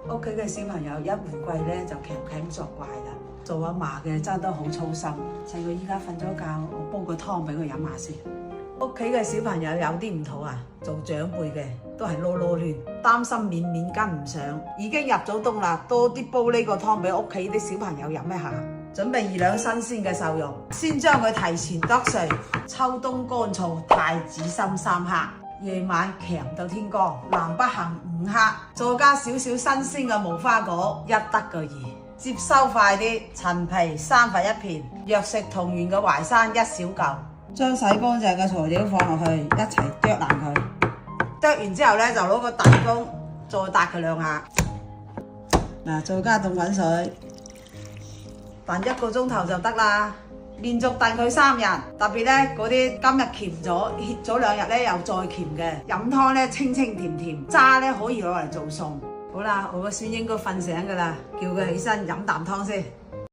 屋企嘅小朋友一換季咧就強強作怪啦。做阿嫲嘅真係都好操心。細個依家瞓咗覺，我煲個湯俾佢飲下先。屋企嘅小朋友有啲唔妥啊，做長輩嘅都係囉囉攣，擔心面面跟唔上。已經入咗冬啦，多啲煲呢個湯俾屋企啲小朋友飲一下。準備2兩新鮮嘅瘦肉，先將佢提前剁碎。秋冬乾燥，太子參3克，夜晚強到天光。南北杏5克，再加少少新鮮嘅無花果1得個2。接收快啲，陳皮3分1片，藥食同源嘅淮山1小嚿。將洗乾淨嘅材料放落去，一齊剁爛佢。剁完之後咧，就攞個大羹再撻佢2下。嗱，再加凍滾水，燉1個鐘頭就得啦。連續燉佢3日，特別咧嗰啲今日鉗咗，歇咗2日咧又再鉗嘅，飲湯咧清清甜甜，渣咧可以攞嚟做餸。好啦，我個孫應該瞓醒噶啦，叫佢起身飲啖湯先。